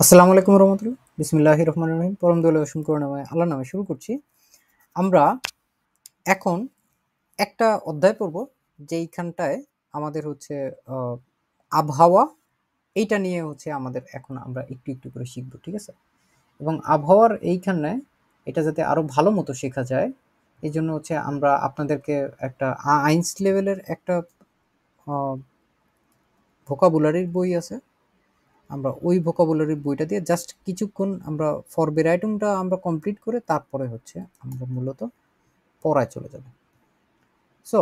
আসসালামু আলাইকুম রহমতুল্লাহ বিসমিল্লাহির রহমানির রহিম পরম দয়ালু অসীম করুণাময় আল্লাহর নামে শুরু করছি। আমরা এখন একটা অধ্যায় পড়ব যেইখানটায় আমাদের হচ্ছে আহ, আবহাওয়া এইটা নিয়ে হচ্ছে আমাদের এখন আমরা একটু একটু করে শিখবো, ঠিক আছে? এবং আবহাওয়ার এইখানে এটা যাতে আরো ভালো মতো শেখা যায় এই জন্য হচ্ছে আমরা আপনাদেরকে একটা আইনস লেভেলের একটা ভোকাবুলারির বই আছে। আমরা ওই ভোকাবুলারির বইটা দিয়ে জাস্ট কিছুক্ষণ আমরা ফরবেরাইটুমটা আমরা কমপ্লিট করে তারপরে হচ্ছে আমরা মূলত পড়ায় চলে যাব। সো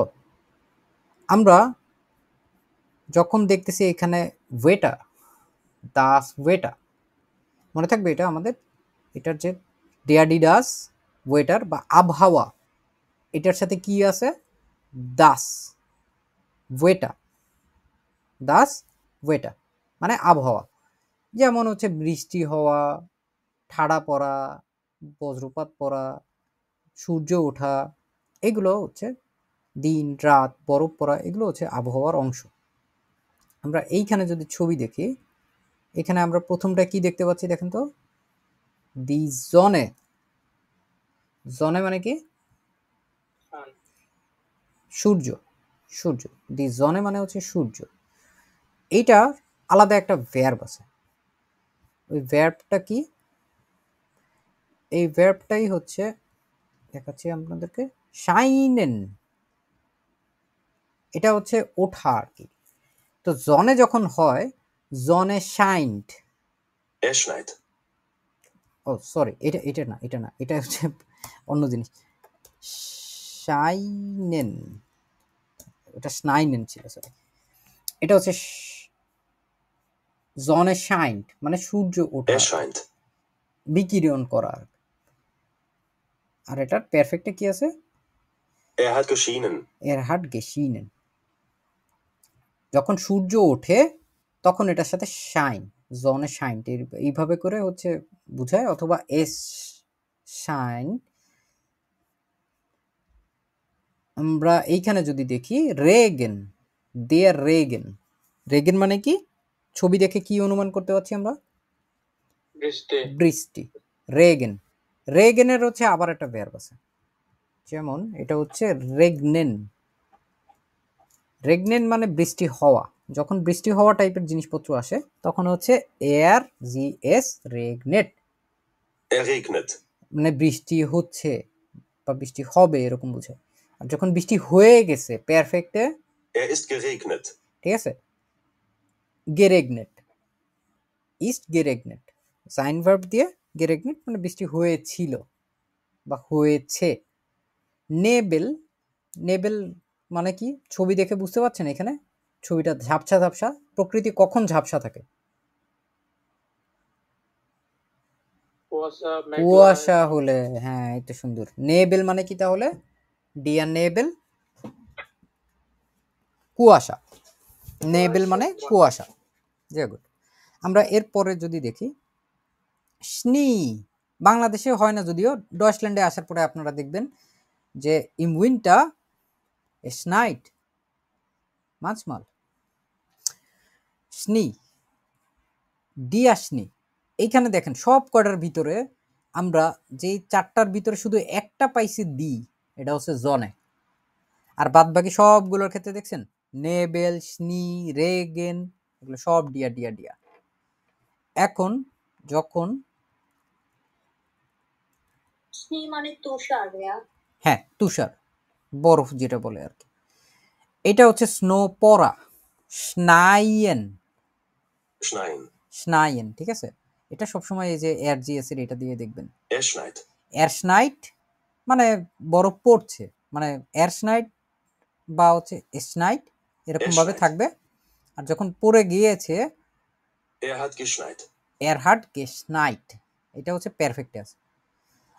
আমরা যখন দেখতেছি এখানে ওয়েটা, দাস ওয়েটা, মনে থাকবে এটা আমাদের, এটার যে ডেয়াডি ডাস ওয়েটার বা আবহাওয়া, এটার সাথে কি আছে? দাস ওয়েটা, দাস ওয়েটা মানে আবহাওয়া। যেমন হচ্ছে বৃষ্টি হওয়া, ঠাড়া পড়া, বজ্রপাত পড়া, সূর্য ওঠা, এগুলো হচ্ছে দিন রাত বরফ পড়া, এগুলো হচ্ছে আবহাওয়ার অংশ। আমরা এইখানে যদি ছবি দেখি, এখানে আমরা প্রথমটা কি দেখতে পাচ্ছি দেখেন তো, দি জনে। জনে মানে কি? সূর্য। সূর্য, দি জনে মানে হচ্ছে সূর্য। এইটা আলাদা একটা ভার্ব আছে। ওই ভার্বটা কি? এই ভার্বটাই হচ্ছে দেখাচ্ছি আপনাদেরকে, শাইনেন। এটা হচ্ছে ওঠা আর কি। তো জনে যখন হয়, জনে শাইন্ড। Er schneit. ও সরি, এটা এটা না, এটা না, এটা হচ্ছে অন্য জিনিস। শাইনেন, এটা স্নাইনেন ছিল, সরি। এটা হচ্ছে জনে শাইন্ড মানে সূর্য ওঠা, Er scheint. বিকিরণ করা। আর এটার পারফেক্টে কি আছে? Er hat geschienen. এর হাট গেশিনেন। যখন সূর্য ওঠে তখন এটার সাথে শাইন, জনে শাইন এইভাবে করে হচ্ছে বুঝায়, অথবা এস শাইন। আমরা এইখানে যদি দেখি রেগেন, দেয়ার রেগেন। রেগেন মানে কি? ছবি দেখে কি অনুমান করতে পারছি আমরা? বৃষ্টি। বৃষ্টি, রেগেন। রেগেনের হচ্ছে আবার একটা ভার্ব আছে, যেমন এটা হচ্ছে রেগনেন। রেগনেন মানে বৃষ্টি হওয়া। যখন বৃষ্টি হওয়া টাইপের জিনিসপত্র আসে তখন হচ্ছে এয়ার জি এস রেগনেট, Er regnet. মানে বৃষ্টি হচ্ছে বা বৃষ্টি হবে এরকম বুঝায়। আর যখন বৃষ্টি হয়ে গেছে পারফেক্টে, Er ist geregnet. ঠিক আছে, গেরেগনেট, ইস্ট গেরেগনেট, সাইন ভার্ব দিয়ে গেরেগনেট মানে বৃষ্টি হয়েছিল বা হয়েছে। নেবেল, নেবেল মানে কি? ছবি দেখে বুঝতে পারছেন এখানে ছবিটা ঝাপসা ঝাপসা। প্রকৃতি কখন ঝাপসা থাকে? কুয়াশা, মেঘলা। কুয়াশা হলে। হ্যাঁ, এটা সুন্দর। নেবেল মানে কি তাহলে? ডিয়ার নেবেল, কুয়াশা। নেবেল মানে কুয়াশা। যে গুড। আমরা এরপরে যদি দেখি স্নি, বাংলাদেশে হয় না যদিও, ডয়েচল্যান্ডে আসার পরে আপনারা দেখবেন যে ইম উইন্টার স্নাইট মাঝমাল স্নি, ডিয়া স্নি। এইখানে দেখেন সব কয়টার ভিতরে আমরা যেই চারটার ভিতরে শুধু একটা পাইছি দি, এটা হচ্ছে জনে। আর বাদ বাকি সবগুলোর ক্ষেত্রে দেখছেন নেবেল, স্নি, রেগেন, এগুলো সব ডিয়া ডিয়া ডিয়া। এখন যখন স্নি মানে তুষার ভাইয়া। হ্যাঁ, তুষার, বরফ যেটা বলে আর কি, এটা হচ্ছে স্নো পড়া, স্নাইয়েন। Schneien. স্নাইয়েন, ঠিক আছে। এটা সবসময় এই যে এয়ার জিএস এর এটা দিয়ে দেখবেন। Er schneit. এয়ার স্নাইট মানে বরফ পড়ছে, মানে এয়ার স্নাইট বা হচ্ছে স্নাইট এরকম ভাবে Schneit. থাকবে। আর যখন পড়ে গিয়েছে Er hat geschneit. এয়ার হার্ট গেশনাইট, এটা হচ্ছে পারফেক্ট আছে।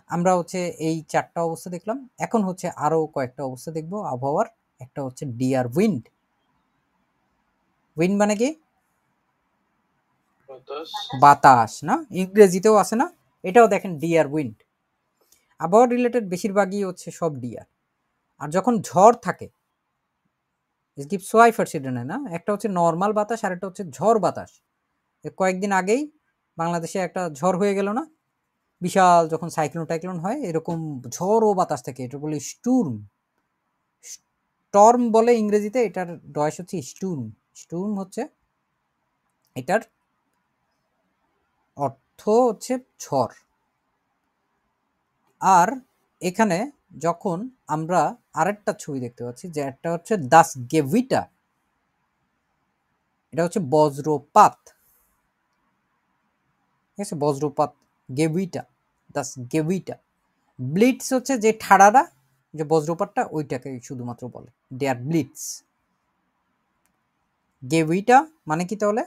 আমরা হচ্ছে এই চারটা অবস্থা দেখলাম। এখন হচ্ছে আরো কয়েকটা অবস্থা দেখবো আবহাওয়ার। একটা হচ্ছে ডিয়ার উইন্ড। উইন্ড মানে কি? বাতাস। বাতাস না, ইংরেজিতেও আছে না, এটাও দেখেন ডিয়ার উইন্ড। আবহাওয়া রিলেটেড বেশিরভাগই হচ্ছে সব ডিয়ার। আর যখন ঝড় থাকে, সোয়াই ফার্সিডেনে না, একটা হচ্ছে নর্মাল বাতাস আর একটা হচ্ছে ঝড় বাতাস। কয়েকদিন আগেই বাংলাদেশে একটা ঝড় হয়ে গেল না, বিশাল যখন সাইক্লোন হয় এরকম ঝড় ও বাতাস থাকে, এটা বলে স্টুর্ম। স্টর্ম বলে ইংরেজিতে, এটার ডয়েস হচ্ছে স্টুর্ম। স্টুর্ম হচ্ছে এটার অর্থ হচ্ছে ঝড়। আর এখানে যখন আমরা আরেকটা ছবি দেখতে পাচ্ছি, যে একটা হচ্ছে দাস গেভিটা, এটা হচ্ছে বজ্রপাত, ঠিক আছে, বজ্রপাত, গেভিটা, দাস গেভিটা। ব্লিটস হচ্ছে যে ঠাড়াটা, যে বজ্রপাতটা, ওইটাকে শুধুমাত্র বলে ডেয়ার ব্লিটস। গেভিটা মানে কি তাহলে?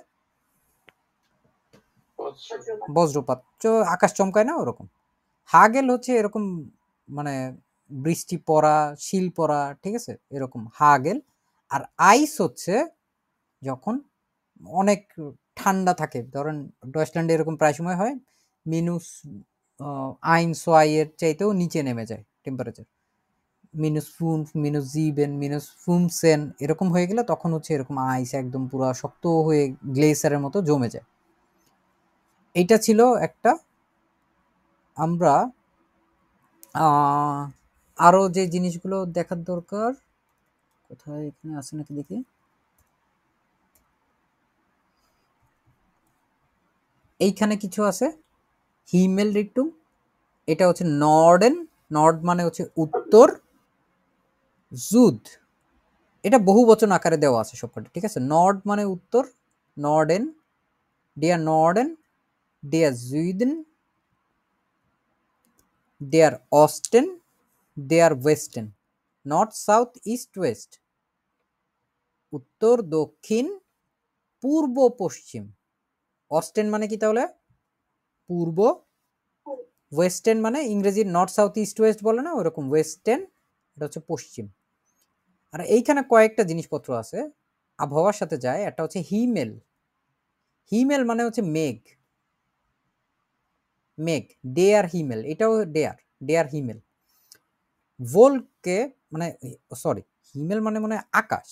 বজ্রপাত। বজ্রপাত, আকাশ চমকায় না ওরকম। হাগেল হচ্ছে এরকম মানে বৃষ্টি পড়া, শিল পড়া, ঠিক আছে, এরকম হাগেল। আর আইস হচ্ছে যখন অনেক ঠান্ডা থাকে, ধরেন ডয়েচল্যান্ডে এরকম প্রায় সময় হয় মিনুস 1 এর চাইতেও নিচে নেমে যায় টেম্পারেচার, -5, -7, -15 এরকম হয়ে গেলে তখন হচ্ছে এরকম আইস একদম পুরো শক্ত হয়ে গ্লেসারের মতো জমে যায়। এইটা ছিল একটা। আমরা আরো যে জিনিসগুলো দেখার দরকার, কোথায় এখানে আছে নাকি দেখি। এইখানে কিছু আছে, হিমেল রিক্টুম, এটা হচ্ছে নর্ডেন, নর্ড মানে হচ্ছে উত্তর, জুদ, এটা বহু বচন আকারে দেওয়া আছে সবকটা, ঠিক আছে। নর্ড মানে উত্তর, নর্ডেন, ডিয়ার নর্ডেন, ডিয়ার জুইডেন, ডিয়ার অস্টেন, ডিয়ার ওয়েস্টেন, নর্থ, সাউথ, ইস্ট, ওয়েস্ট, উত্তর, দক্ষিণ, পূর্ব, পশ্চিম। অস্টেন মানে কি তাহলে? পূর্ব। ওয়েস্টার্ন মানে ইংরেজির নর্থ, সাউথ, ইস্ট, ওয়েস্ট বলে না, ওরকম ওয়েস্টার্ন, এটা হচ্ছে পশ্চিম। আর এইখানে কয়েকটা জিনিসপত্র আছে আবহাওয়ার সাথে যায়, একটা হচ্ছে হিমেল। হিমেল মানে হচ্ছে মেঘ, মেঘ, ডেয়ার হিমেল, এটাও ডেয়ার, ডেয়ার হিমেল। ভোলকে মানে সরি, হিমেল মানে মনে হয় আকাশ,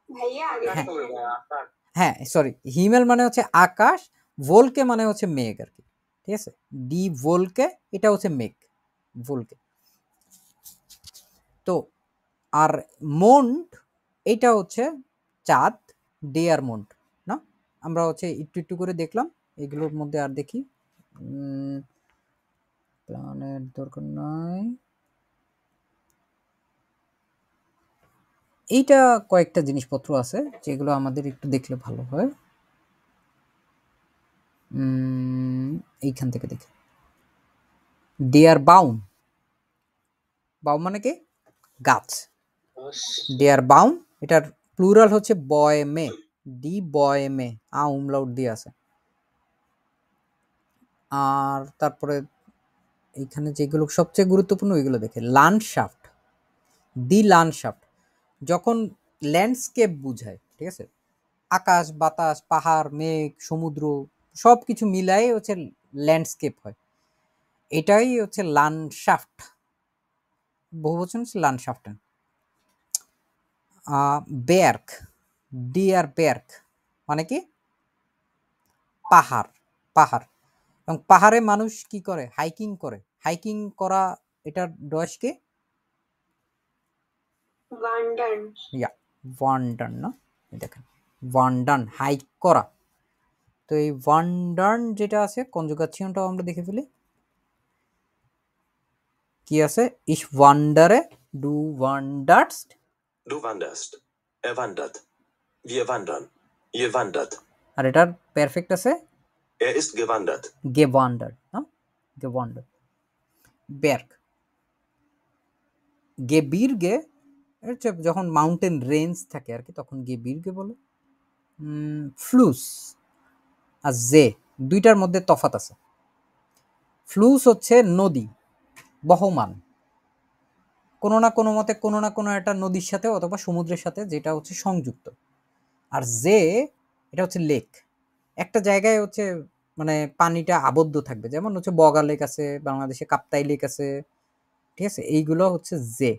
ভাইয়া আগে হ্যাঁ আকাশ হবে ভাই, আকাশ। হ্যাঁ সরি, হিমেল মানে হচ্ছে আকাশ, ভোলকে মানে হচ্ছে মেঘ আর কি, ঠিক আছে। ডি ভোলকে, এটা হচ্ছে মেঘ, ভোলকে। তো আর মন্ড, এটা হচ্ছে চাঁদ, ডেয়ার মন্ড না। আমরা হচ্ছে একটু একটু করে দেখলাম, এগুলোর মধ্যে আর দেখি, প্ল্যানের দরকার নাই। এইটা কয়েকটা জিনিসপত্র আছে যেগুলো আমাদের একটু দেখলে ভালো হয়। এইখান থেকে দেখি, ডেয়ার বাউম, বাউম মানে কি? গাছ, ডেয়ার বাউম, এটার প্লুরাল হচ্ছে বয়মে, ডি বয়মে, উমলাউট দিয়ে আছে। আর তারপরে এইখানে যেগুলো সবচেয়ে গুরুত্বপূর্ণ ওইগুলো দেখে, ল্যান্ডশাফট, দি ল্যান্ডশাফট, যখন ল্যান্ডস্কেপ বুঝায়, ঠিক আছে, আকাশ, বাতাস, পাহাড়, মেঘ, সমুদ্র সব কিছু মিলাই হচ্ছে ল্যান্ডস্কেপ হয়, এটাই হচ্ছে ল্যান্ডশাফট, বহুবচন হচ্ছে ল্যান্ডশাফটেন। বেয়ার্ক, ডিয়ার বেয়ার্ক মানে কি? পাহাড়, পাহাড়। এবং পাহাড়ে মানুষ কি করে? হাইকিং করে, হাইকিং করা, এটার ডয়েশ কি? ওয়ান্ডার্ন ইয়া, ওয়ান্ডার্ন না, এই দেখেন ওয়ান্ডার্ন, হাইক করা। তো এই ওয়ান্ডার্ন যেটা আছে, কনজুগাশনটাও আমরা দেখে ফেলি, কি আছে? ইস ওয়ান্ডারে, ডু ওয়ান্ডারস্ট, Du wanderst. Er wandert. Wir wandern. Ihr wandert. আর এটার পারফেক্ট আছে Er ist gewandert. gewandert, না, gewandert। বের্গ, গেবির্গে হচ্ছে যখন মাউন্টেন রেঞ্জ থাকে আর কি, তখন গেবির্গে বলে। ফ্লুস আর জে, দুইটার মধ্যে তফাৎ আছে। ফ্লুস হচ্ছে নদী, বহমান, কোনো না কোনো মতে কোনো না কোনো একটা নদীর সাথে অথবা সমুদ্রের সাথে যেটা হচ্ছে সংযুক্ত। আর জে, এটা হচ্ছে লেক, একটা জায়গায় হচ্ছে মানে পানিটা আবদ্ধ থাকবে, যেমন হচ্ছে বগা লেক আছে বাংলাদেশে, কাপ্তাই লেক আছে, ঠিক আছে, এইগুলো হচ্ছে জে,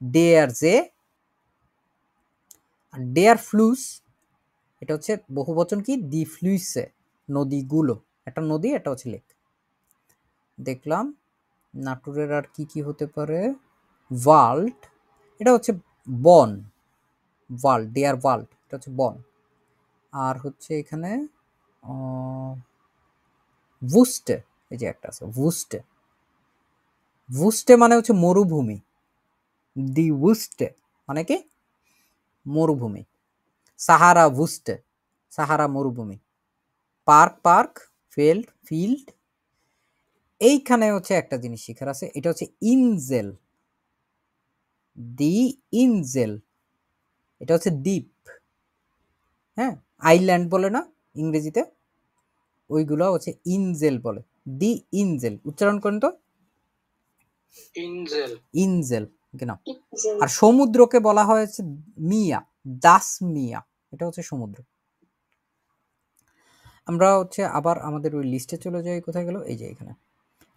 ডেয়ার জে। আর ডেয়ার ফ্লুস, এটা হচ্ছে বহুবচন কি? দি ফ্লুইসে, নদীগুলো, একটা নদী, একটা হচ্ছে লেক। দেখলাম নাটোরের আর কি কি হতে পারে। ওয়াল্ড, এটা হচ্ছে বন। ওয়াল্ড, দেয়ার ওয়াল্ড, এটা হচ্ছে বন। আর হচ্ছে এখানে ভুস্টে, এই যে একটা আছে ভুস্টে। ভুস্টে মানে হচ্ছে মরুভূমি। দি ভুস্টে মানে কি মরুভূমি। সাহারা ভুস্টে, সাহারা মরুভূমি। Park, park, field, field. এইখানে হচ্ছে একটা জিনিস শিখার আছে, এটা হচ্ছে ইনজেল। দি ইনজেল, এটা হচ্ছে দ্বীপ। হ্যাঁ, আইল্যান্ড বলে না ইংরেজিতে, ওইগুলো হচ্ছে ইনজেল বলে। দি ইনজেল, উচ্চারণ করেন তো। ইনজেল। ইনজেল, কেনা। ইনজেল। আর সমুদ্রকে বলা হয়েছে মিয়া, দাস মিয়া, এটা হচ্ছে সমুদ্র। আমরা হচ্ছে আবার আমাদের ওই লিস্টে চলে যাই, কোথায় গেল, এই যে এখানে।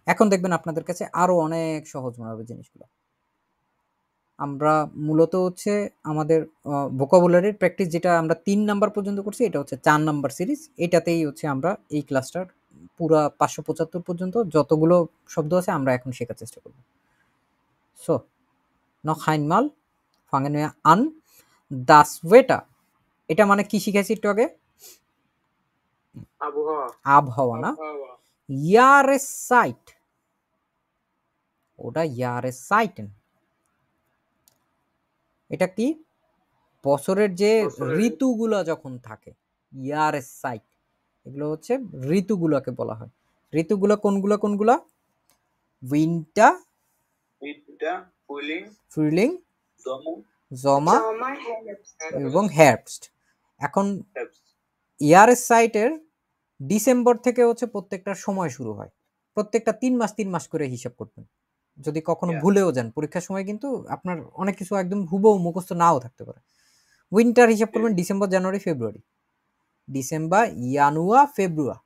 এখন দেখবেন আপনাদের কাছে আরো অনেক সহজ মনে হবে জিনিসগুলো। আমরা মূলত হচ্ছে আমাদের ভোকাবুলারির প্র্যাকটিস যেটা আমরা 3 নাম্বার পর্যন্ত করছি, এটা হচ্ছে 4 নাম্বার সিরিজ। এটাতেই হচ্ছে আমরা এই ক্লাসটার পুরা 575 পর্যন্ত যতগুলো শব্দ আছে আমরা এখন শেখার চেষ্টা করব। So noch einmal fangen wir an. Das Wetter, এটা মানে কি শিখেছি একটু আগে? আবহাওয়া। আবহাওয়া না, আবহাওয়া। Jahreszeit, ওটা Jahreszeiten। এটা কি? বছরের যে বছরের ঋতুগুলো যখন থাকে, Jahreszeit, এগুলো হচ্ছে ঋতুগুলোকে বলা হয়। ঋতুগুলো কোনগুলো কোনগুলো? উইন্টার, উইন্টার, ফুলিং, ফ্রুলিং, সমর, জমা Sommer, Herbst. এবং হেrbst। এখন Jahreszeit-এর ডিসেম্বর থেকে হচ্ছে প্রত্যেকটা সময় শুরু হয়। প্রত্যেকটা 3 মাস করে হিসাব করবেন। যদি কখনো ভুলেও যান পরীক্ষার সময়, কিন্তু আপনার অনেক কিছু একদম হুবহু মুখস্থ নাও থাকতে পারে। উইন্টার হিসাব করবেন ডিসেম্বর, জানুয়ারি, ফেব্রুয়ারি। ডিসেম্বর, জানুয়ার, ফেব্রুয়ার।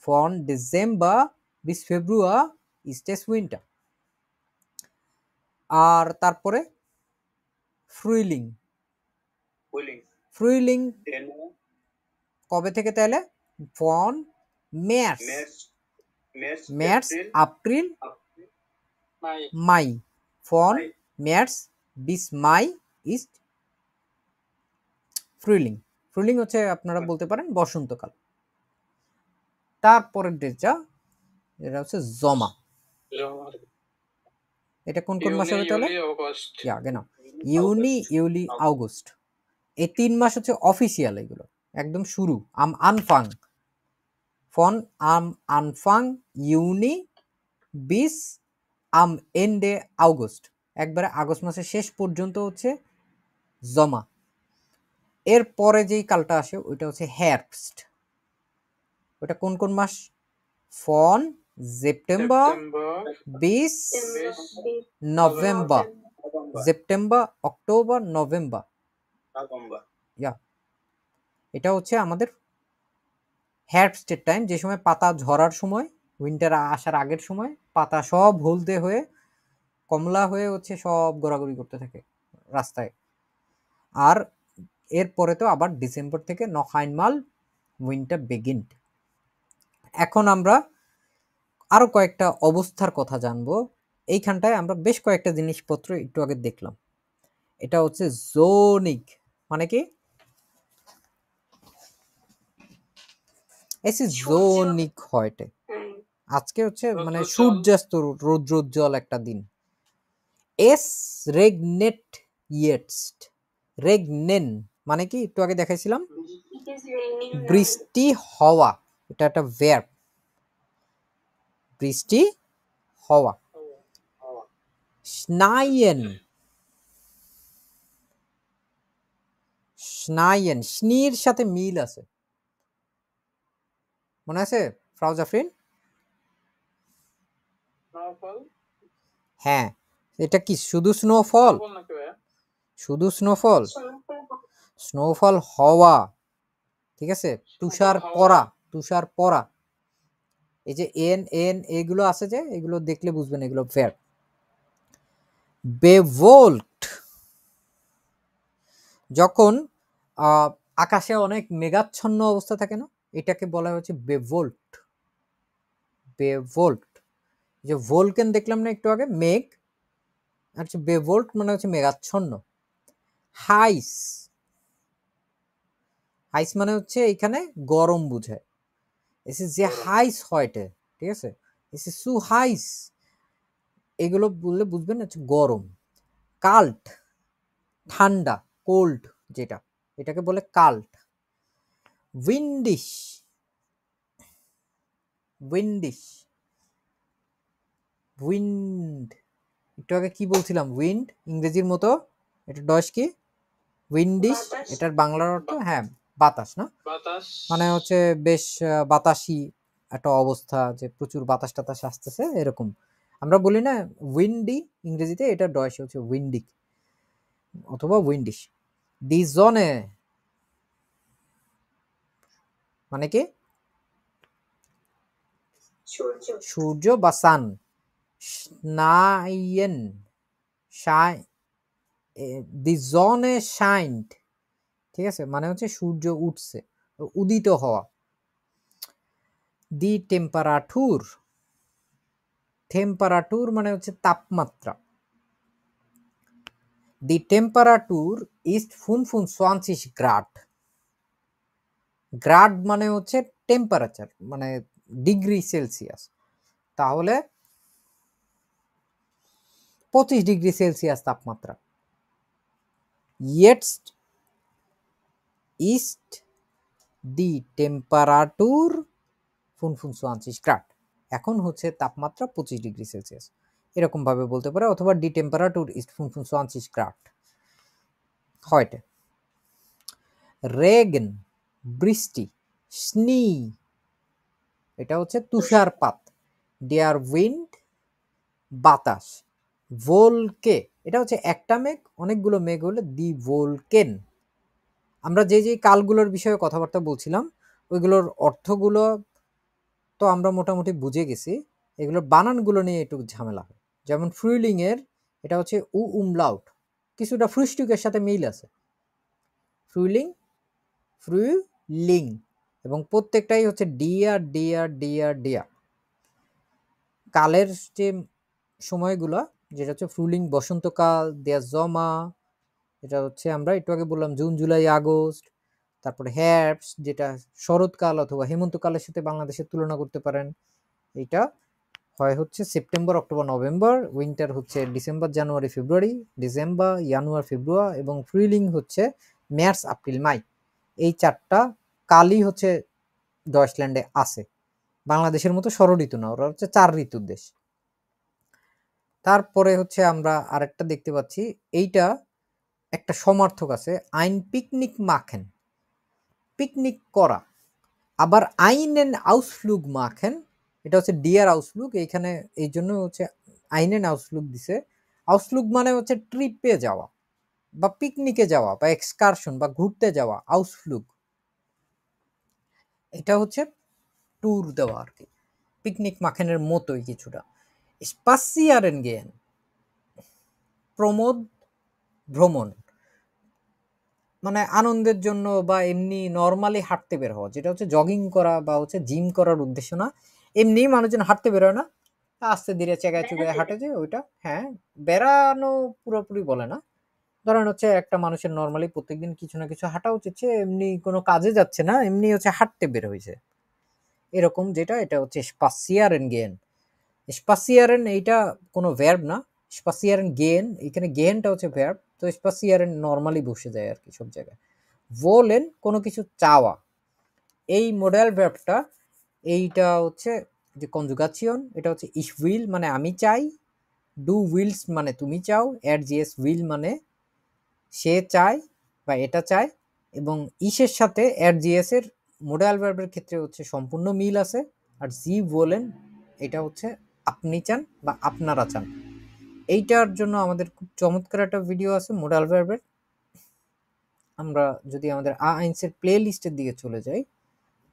Von Dezember bis Februar ist es Winter। আর তারপরে ফ্রুইলিং। ফুলিং, ফ্রুইলিং জানুয়ারি, কবে থেকে তাহলে? Von März, März, April, মাই, Mai। Von Mai। März bis Mai ist Frühling। Frühling হচ্ছে আপনারা বলতে পারেন বসন্তকাল। তারপরের ডেটটা এটা হচ্ছে জমা। জমা। এটা কোন কোন মাসে হবে তাহলে? ইউলি, অগস্ট। ইয়া গেনো, ইউনি, ইউলি, আগস্ট। এই 3 মাস হচ্ছে অফিসিয়াল, এগুলো একদম শুরু। আম আনফাং, ফন আম আনফাং ইউনি বিস আম এন্ডে আগস্ট, একবারে আগস্ট মাসের শেষ পর্যন্ত হচ্ছে জমা। এর পরে যেই কালটা আসে ওইটা হচ্ছে হেrbst। ওটা কোন কোন মাস? ফন সেপ্টেম্বর বিস নভেম্বর। September, October, November. ইয়া, এটা হচ্ছে আমাদের হেrbst-এর টাইম, যে সময় পাতা ঝরার সময়, উইন্টার আসার আগের সময় পাতা সব হলদে হয়ে কমলা হয়ে হচ্ছে সব গড়াগড়ি করতে থাকে রাস্তায়। আর এরপরে তো আবার ডিসেম্বর থেকে noch einmal উইন্টার beginnt। এখন আমরা আরো কয়েকটা অবস্থার কথা জানবো। এইখানটায় আমরা বেশ কয়েকটা জিনিসপত্র একটু আগে দেখলাম। এটা হচ্ছে জোনিক, মানে কি? এসি জোনিক heute। আজকে হচ্ছে মানে সূর্যাস্ত, রৌদ্রোজ্জ্বল একটা দিন। এস regnet jetzt, regnen মানে কি একটু আগে দেখাইছিলাম, It is raining now. বৃষ্টি হওয়া, এটা একটা verb, বৃষ্টি হওয়া। schneien, schneien, schneer সাথে মিল আছে, মনে আছে ফ্রাউ জাফরিন? স্নোফল। হ্যাঁ, এটা কি শুধু স্নোফল? স্নোফল নাকি ভাইয়া? শুধু স্নোফল? Snowfall. স্নোফল হওয়া, ঠিক আছে। তুষার পড়া, তুষার পড়া। এই যে এন এন এগুলো আছে যে, এগুলো দেখলে বুঝবেন এগুলো verb। বেভোল্ট, যখন আকাশে অনেক মেঘাচ্ছন্ন অবস্থা থাকে না, এটাকে বলা হচ্ছে বেভোল্ট। বেভোল্ট। যে ভোলকেন দেখলাম না একটু আগে, মেঘ, আর হচ্ছে বেভোল্ট মানে হচ্ছে মেঘাচ্ছন্ন। হাইস, হাইস মানে হচ্ছে এখানে গরম বুঝায়। এস ইজ যে গরম। হাইস হয়টে, ঠিক আছে, এস ইজ সু হাইস, এগুলো বললে বুঝবেন হচ্ছে গরম। কাল্ট, ঠান্ডা, কোল্ড যেটা, এটাকে বলে কাল্ট। উইন্ডিশ, উইন্ডিশ, উইন্ড, একটু আগে কি বলছিলাম, উইন্ড ইংরেজির মতো, এটা ডস কি, উইন্ডিশ, বাতাস। এটার বাংলার অর্থ হ্যাঁ বাতাস না, বাতাস। মানে হচ্ছে বেশ বাতাসি একটা অবস্থা, যে প্রচুর বাতাস টাতাস আসতেছে এরকম। আমরা বলি না উইন্ডি ইংরেজিতে, এটা ডয়েসে হচ্ছে উইন্ডি অথবা উইন্ডিশ। দি জনে মানে কি, সূর্য। সূর্য বা সান। স্নাইয়েন, শাই, দি জনে শাইন্ড, ঠিক আছে, মানে হচ্ছে সূর্য উঠছে, উদিত হওয়া। দি টেম্পারাটুর, টেম্পারাটুর মানে হচ্ছে তাপমাত্রা। দি টেম্পারাটুর ইস্ট 25 গ্রাড। গ্রাড মানে হচ্ছে টেম্পারেচার, মানে ডিগ্রি সেলসিয়াস, তাহলে 25 ডিগ্রি সেলসিয়াস তাপমাত্রা। ইয়েটস ইস্ট দি টেম্পারাটুর 25 গ্রাড, এখন হচ্ছে তাপমাত্রা 25 ডিগ্রি সেলসিয়াস, এরকম ভাবে বলতে পারে, অথবা ডি টেম্পারাটুর ইস্ট 25 গ্রাড heute। রেগন, বৃষ্টি। স্নি, এটা হচ্ছে তুষারপাত। দেয়ার উইন্ড, বাতাস। ভোলকে, এটা হচ্ছে একটা মেঘ, অনেকগুলো মেঘ হলে দি ভোলকেন। আমরা যে যে কালগুলোর বিষয়ে কথাবার্তা বলছিলাম, ওইগুলোর অর্থগুলো তো আমরা মোটামুটি বুঝে গেছি, এগুলোর বানানগুলো নিয়ে একটু ঝামেলা হয়। যেমন ফ্রুইলিং এর এটা হচ্ছে উমলাউট, কিছুটা ফ্রুস্টুকের সাথে মিল আছে, ফ্রুইলিং, ফ্রুইলিং, এবং প্রত্যেকটাই হচ্ছে ডিয়ার ডিয়ার ডিয়ার ডিয়ার। কালের যে সময়গুলো, যেটা হচ্ছে ফ্রুলিং বসন্তকাল, দেয়া জমা, এটা হচ্ছে আমরা একটু আগে বললাম জুন জুলাই আগস্ট। তারপরে হ্যাপস, যেটা শরৎকাল অথবা হেমন্তকালের সাথে বাংলাদেশের তুলনা করতে পারেন, এটা হয় হচ্ছে সেপ্টেম্বর অক্টোবর নভেম্বর। উইন্টার হচ্ছে December January February, December January ফেব্রুয়ারি, এবং ফ্রুইলিং হচ্ছে মার্চ এপ্রিল মাই। এই চারটা কালই হচ্ছে ডয়েচল্যান্ডে আছে, বাংলাদেশের মতো ষড়ঋতু না, ওরা হচ্ছে 4 ঋতুর দেশ। তারপরে হচ্ছে আমরা আরেকটা দেখতে পাচ্ছি, এইটা একটা সমার্থক আছে, আইন পিকনিক মাখেন, পিকনিক করা। আবার আইনেন আউসফ্লুগ মাখেন, এটা হচ্ছে ডিয়ার আউসফ্লুগ, এইখানে এই জন্য হচ্ছে আইনেন আউসফ্লুগ দিছে। আউসফ্লুগ মানে হচ্ছে ট্রিপে যাওয়া বা পিকনিকে যাওয়া বা এক্সকারশন বা ঘুরতে যাওয়া, আউসফ্লুগ এটা হচ্ছে ট্যুর দেওয়া আর কি, পিকনিক মাখেনের মতোই কিছুটা। স্পাসিয়ারেন গেন, প্রমোদ, ভ্রমণ, মানে আনন্দের জন্য বা এমনি নর্মালি হাঁটতে বের হওয়া, যেটা হচ্ছে জগিং করা বা হচ্ছে জিম করার উদ্দেশ্য না, এমনি মানুষজন হাঁটতে বেরোয় না, আস্তে ধীরে চেগায় চুগায় হাঁটে, যে ওইটা হ্যাঁ বেড়ানো পুরোপুরি বলে না। ধরেন হচ্ছে একটা মানুষের নর্মালি প্রত্যেকদিন কিছু না কিছু হাঁটা উচিত, সে এমনি কোনো কাজে যাচ্ছে না, এমনি হচ্ছে হাঁটতে বের হয়েছে এরকম, যেটা এটা হচ্ছে স্পাসিয়ারেন গেন। স্পাসিয়ারেন এইটা কোনো ভার্ব না, স্পাসিয়ারেন গেন, এখানে গেনটা হচ্ছে ভার্ব, তো স্পাসিয়ারেন নর্মালি বসে যায় আর কি সব জায়গায়। ভোলেন কোনো কিছু চাওয়া, এই মডেল ভার্বটা, এইটা হচ্ছে যে কনজুগাসিয়ন, এটা হচ্ছে ইশ উইল মানে আমি চাই, ডু উইলস মানে তুমি চাও, অ্যাট জিএস উইল মানে সে চায় বা এটা চায়, এবং ইসের সাথে অ্যাট জিএস এর মডেল ভার্বের ক্ষেত্রে হচ্ছে সম্পূর্ণ মিল আছে। আর জি বলেন এটা হচ্ছে আপনি চান বা আপনারা চান। এইটার জন্য আমাদের খুব চমৎকার একটা ভিডিও আছে মডেল ভার্বের, আমরা যদি আমাদের আইনসের প্লে লিস্টের দিকে চলে যাই,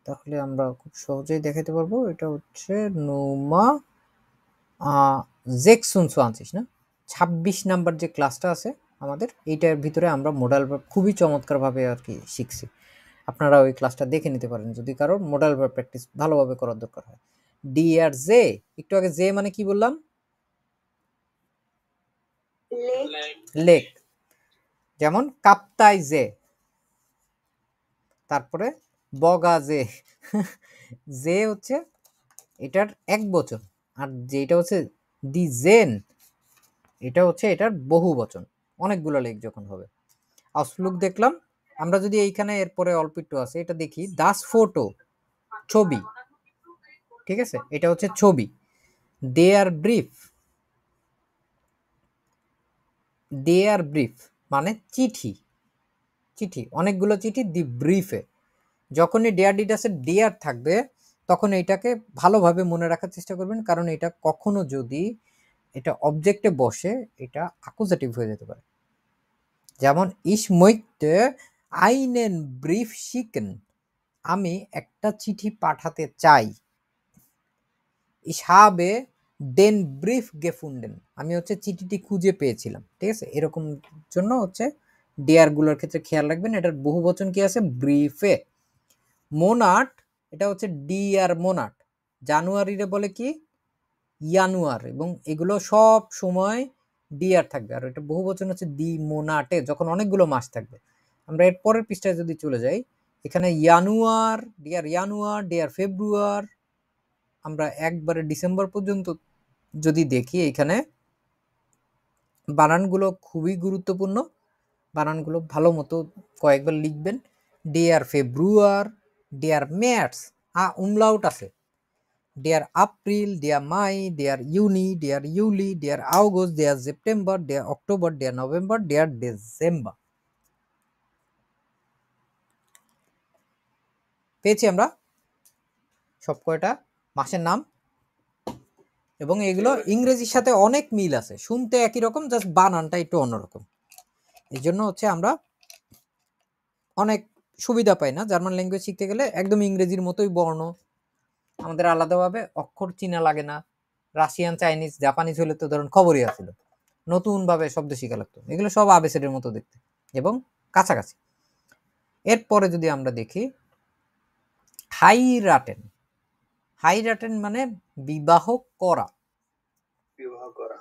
তাহলে আমরা খুব সহজেই দেখাতে পারবো। এটা হচ্ছে নোমা 26 না 26 নাম্বার যে ক্লাসটা আছে আমাদের, এইটার ভিতরে আমরা মডেল ভার্ব খুবই চমৎকারভাবে আর কি শিখছি। আপনারা ওই ক্লাসটা দেখে নিতে পারেন যদি কারোর মডেল ভার্ব প্র্যাকটিস ভালোভাবে করার দরকার হয়। ডি আর জে, একটু আগে জে মানে কি বললাম? Lake. Lake. লেক। যেমন কাপ্তাই জে, তারপরে বগা জে। জে হচ্ছে এটার এক বচন, আর যেটা হচ্ছে দি জেন, এটা হচ্ছে এটার বহু বচন, অনেকগুলো লেক যখন হবে। আউসফ্লুগ দেখলাম আমরা। যদি এইখানে এরপরে অল্প একটু আছে এটা দেখি, দাস ফটো, ছবি, ঠিক আছে, এটা হচ্ছে ছবি। দে আর ব্রিফ, দে আর ব্রিফ মানে চিঠি, চিঠি, অনেকগুলো চিঠি দি ব্রিফে। যখনই ডেয়ার ডিডাসে ডেয়ার থাকবে তখন এইটাকে ভালোভাবে মনে রাখার চেষ্টা করবেন, কারণ এটা কখনো যদি এটা অবজেক্টে বসে এটা অ্যাকুজেটিভ হয়ে যেতে পারে। যেমন ইস মইতে আইনেন ব্রিফ শিকেন, আমি একটা চিঠি পাঠাতে চাই। ইস হাবে ডেন ব্রিফ গেফুন্ডেন, আমি হচ্ছে চিঠিটি খুঁজে পেয়েছিলাম, ঠিক আছে। এরকম জন্য হচ্ছে ডেয়ার গুলোর ক্ষেত্রে খেয়াল রাখবেন, এটার বহু বচন কি আছে? ব্রিফে। মোনাট, এটা হচ্ছে ডি আর মোনাট, জানুয়ারিরে বলে কি? ইয়ানুয়ার, এবং এগুলো সব সময় ডিয়ার থাকবে। আর এটা বহু বচন হচ্ছে দি মোনাটে, যখন অনেকগুলো মাস থাকবে। আমরা এর পরের পৃষ্ঠায় যদি চলে যাই, এখানে ইয়ানুয়ার, ডিয়ার ইয়ানুয়ার, ডিয়ার ফেব্রুয়ার, আমরা একবারে ডিসেম্বর পর্যন্ত যদি দেখি, এখানে বানানগুলো খুবই গুরুত্বপূর্ণ, বানানগুলো ভালো মতো কয়েকবার লিখবেন। ডিয়ার ফেব্রুয়ার, ডিয়ার ম্যাটস, উমলাউট আছে, ডিয়ার এপ্রিল, ডিয়ার মাই, ডিয়ার ইউনি, ডিয়ার ইউলি, ডিয়ার আগস্ট, ডিয়ার সেপ্টেম্বর, ডিয়ার অক্টোবর, ডিয়ার নভেম্বর, ডিয়ার ডিসেম্বর। পেয়েছি আমরা সব কয়টা মাসের নাম, এবং এগুলো ইংরেজির সাথে অনেক মিল আছে, শুনতে একই রকম, জাস্ট বানানটা একটু অন্যরকম। এই জন্য হচ্ছে আমরা অনেক সুবিধা পাই না জার্মান ল্যাঙ্গুয়েজ শিখতে গেলে। একদম ইংরেজির মতোই বর্ণ, আমাদের আলাদাভাবে অক্ষর চিনা লাগে না। রাশিয়ান, চাইনিজ, জাপানিজ হলে তো ধরুন খবরই আছিল, নতুনভাবে শব্দ শিখা লাগতো। এগুলো সব আবেসেডের মতো দেখতে এবং কাছাকাছি। এরপরে যদি আমরা দেখি হাইরাটেন, হাইরাটেন মানে বিবাহ করা। বিবাহ করা।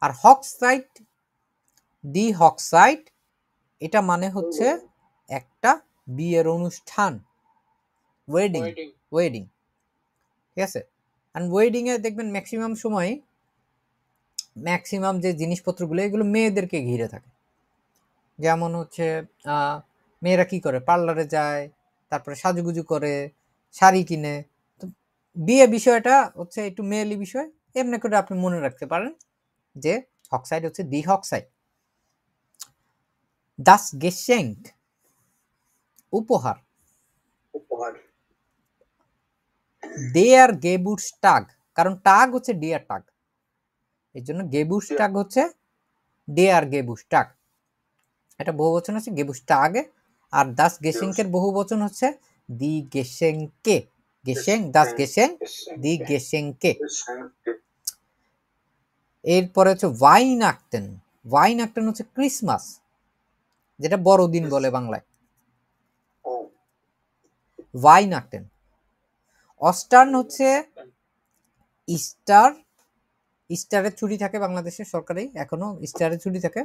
আর হকসাইট, দি হকসাইট, এটা মানে হচ্ছে একটা বিয়ের অনুষ্ঠান, ওয়েডিং, Wedding. ওয়েডিং, ঠিক আছে। অ্যান্ড ওয়েডিংয়ে দেখবেন ম্যাক্সিমাম সময় ম্যাক্সিমাম যে জিনিসপত্রগুলো এগুলো মেয়েদেরকে ঘিরে থাকে। যেমন হচ্ছে মেয়েরা কি করে, পার্লারে যায়, তারপরে সাজুগুজু করে, শাড়ি কিনে। তো বিয়ে বিষয়টা হচ্ছে একটু মেয়েলি বিষয়, এমনি করে আপনি মনে রাখতে পারেন যে হকসাইড হচ্ছে দি হকসাইড। দাস গেশেঙ্ক, উপহার। উপহার। দেয়ার গেবুটস টাগ, কারণ টাগ হচ্ছে ডিয়ার টাগ, এর জন্য গেবুটস টাগ হচ্ছে দেয়ার গেবুটস টাগ, এটা বহু বচন হচ্ছে গেবুটস টাগে। আর দাস গেশেঙ্কের বহু বচন হচ্ছে দি গেশেঙ্কে, গেশেং, দাস গেশেং, দি গেশেঙ্কে। এরপরে হচ্ছে ওয়াইনাকটেন, ওয়াইনাকটেন হচ্ছে ক্রিসমাস, যেটা বড়দিন বলে বাংলায়, ও ওয়াইনাকটেন। অস্টার্ন হচ্ছে ইস্টার, ইস্টারের ছুটি থাকে বাংলাদেশে সরকারি, এখনো ইস্টারের ছুটি থাকে।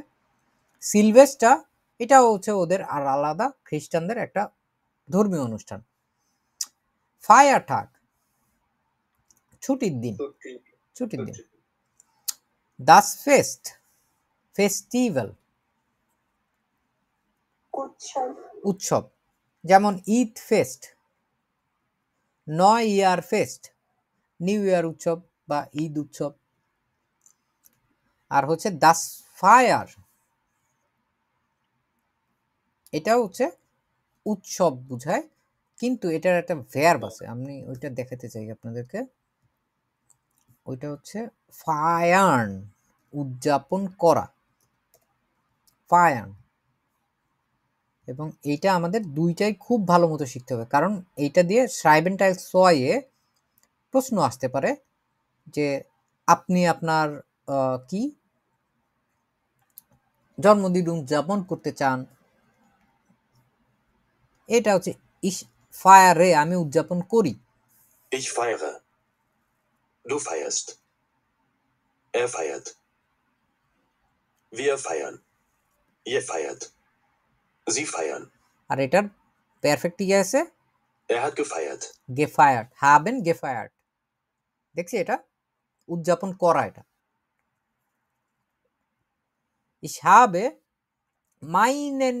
সিলভেস্টার, এটাও হচ্ছে ওদের আর আলাদা খ্রিস্টানদের একটা ধর্মীয় অনুষ্ঠান। ফায়ার ঠাক, ছুটির দিন, ছুটি। ছুটির দিন। দাস ফেস্ট, ফেস্টিভ্যাল, উৎসব। উৎসব। যেমন ঈদ ফেস্ট, নয় ইয়ার ফেস্ট, নিউ ইয়ার উৎসব বা ঈদ উৎসব। আর হচ্ছে দাস ফায়ার, এটাও হচ্ছে উৎসব বুঝায়, কিন্তু এটার একটা ভার্ব আছে, আমি ওইটা দেখাতে চাই আপনাদেরকে। ওইটা হচ্ছে ফায়ার্ন, উদযাপন করা, ফায়ার্ন। এবং এইটা আমাদের দুইটাই খুব ভালো মতো শিখতে হবে, কারণ এইটা দিয়ে শ্রাইবেন্টাইল সোয়ে প্রশ্ন আসতে পারে যে আপনি আপনার কি জন্মদিন উদযাপন করতে চান, এটা হচ্ছে ইস ফায়ারে আমি উদযাপন করি, Ich feiere. Du feierst. Er feiert. Wir feiern. Ihr feiert. Sie feiern. আর এটার পারফেক্ট কি আছে? Er hat gefeiert. gefeiert, haben gefeiert। দেখছি এটা উদযাপন করা এটা। Ich habe meinen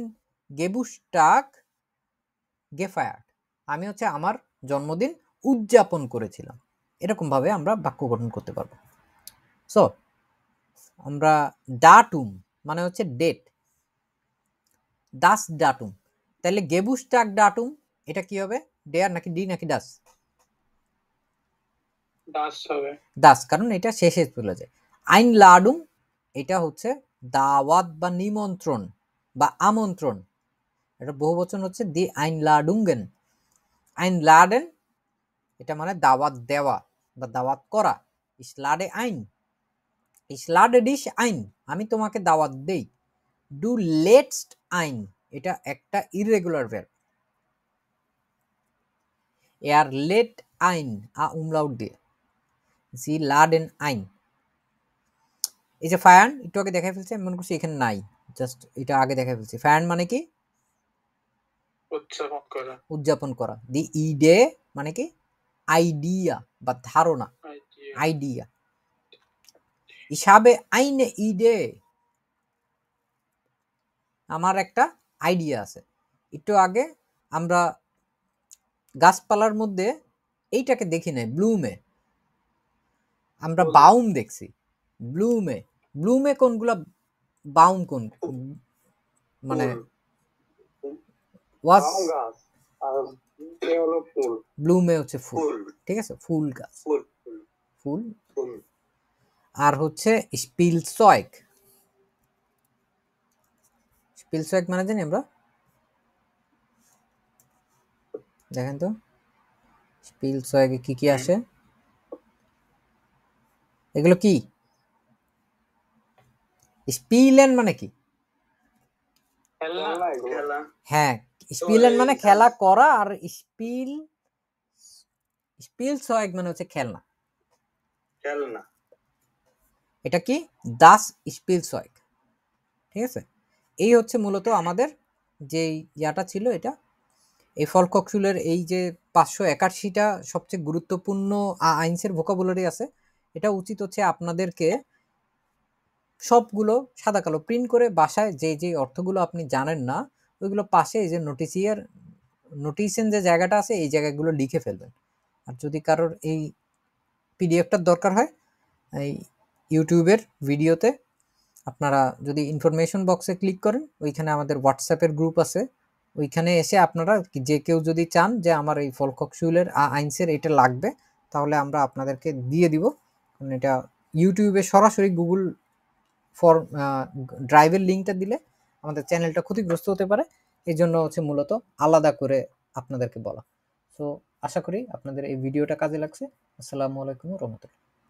Geburtstag gefeiert। আমি হচ্ছে আমার জন্মদিন উদযাপন করেছিলাম। এরকম ভাবে আমরা বাক্য গঠন করতে পারবো। সো আমরা ডাটুম মানে হচ্ছে ডেট, দাস ডাটুম, তাহলে গেবুস্টাক ডাটুম এটা কি হবে? ডেয়ার নাকি ডি নাকি ডাস? দাস হবে। দাস, কারণ এটা শেষে চলে যায়। আইন লাডুম এটা হচ্ছে দাওয়াত বা নিমন্ত্রণ বা আমন্ত্রণ, এটা বহুবচন হচ্ছে দি আইন লাডুঙ্গেন। আইন লাডেন এটা মানে দাওয়াত দেওয়া বা দাওয়াত করা। ইসলাডে আইন, ইসলাডে ডিশ আইন আমি তোমাকে দাওয়াত দেই। ডু লেটস্ট আইন এটা একটা ইররেগুলার ভার্ব। এয়ার লেট আইন আ উমলাউট দিয়ে, জি লাডেন আইন। এই যে ফায়ান একটু আগে দেখাই ফেলছে, আমি মনে করছি এখানে নাই, জাস্ট এটা আগে দেখাই ফেলছি। ফায়ান মানে কি? উদযাপন করা। উদযাপন করা। দি ইডে মানে কি? আইডিয়া বা ধারণা, আইডিয়া। হিসাবে আইনে ইডে আমার একটা আইডিয়া আছে। একটু আগে আমরা গাছপালার মধ্যে এইটাকে দেখি নাই, ব্লুমে আমরা বাউম দেখছি। ব্লুমে, ব্লুমে কোনগুলা, বাউম কোন মানে ওয়াজ, গাছ আর এ হলো ফুল। ব্লুমে হচ্ছে ফুল, ফুল। ঠিক আছে, ফুল গাছ, ফুল। ফুল। ফুল। আর হচ্ছে স্পিলসয়েক, স্পিলসয়েক মানে জানি আমরা, দেখেন তো স্পিলসয়েকে কি কি আসে, এগুলো কি? স্পিলেন মানে কি? খেলা। হ্যাঁ, স্পিলেন মানে খেলা করা, আর স্পিল, স্পিলসয়েক মানে হচ্ছে খেলনা। খেলনা। এটা কি? দাস স্পিলসয়েক, ঠিক আছে। এই হচ্ছে মূলত আমাদের যে ইয়াটা ছিল এটা। এই ফলকক্সুলের এই যে 581টা সবচেয়ে গুরুত্বপূর্ণ আইনসের ভোকাবুলারি আছে, এটা উচিত হচ্ছে আপনাদেরকে সবগুলো সাদা কালো প্রিন্ট করে বাসায় যে যে অর্থগুলো আপনি জানেন না ওইগুলো পাশে এই যে নোটিসেন যে জায়গাটা আছে এই জায়গাগুলো লিখে ফেলবেন। আর যদি কারোর এই পিডিএফটার দরকার হয়, এই ইউটিউবের ভিডিওতে আপনারা যদি ইনফরমেশন বক্সে ক্লিক করেন, ওইখানে আমাদের হোয়াটসঅ্যাপের গ্রুপ আছে, ওইখানে এসে আপনারা যে কেউ যদি চান যে আমার এই ফলকক্সুলের আইনসের এটা লাগবে, তাহলে আমরা আপনাদেরকে দিয়ে দিব। কারণ এটা ইউটিউবে সরাসরি গুগল ফর ড্রাইভের লিঙ্কটা দিলে আমাদের চ্যানেলটা ক্ষতিগ্রস্ত হতে পারে, এই জন্য হচ্ছে মূলত আলাদা করে আপনাদেরকে বলা। সো আশা করি আপনাদের এই ভিডিওটা কাজে লাগছে। আসসালামু আলাইকুম রহমতুল্লাহ।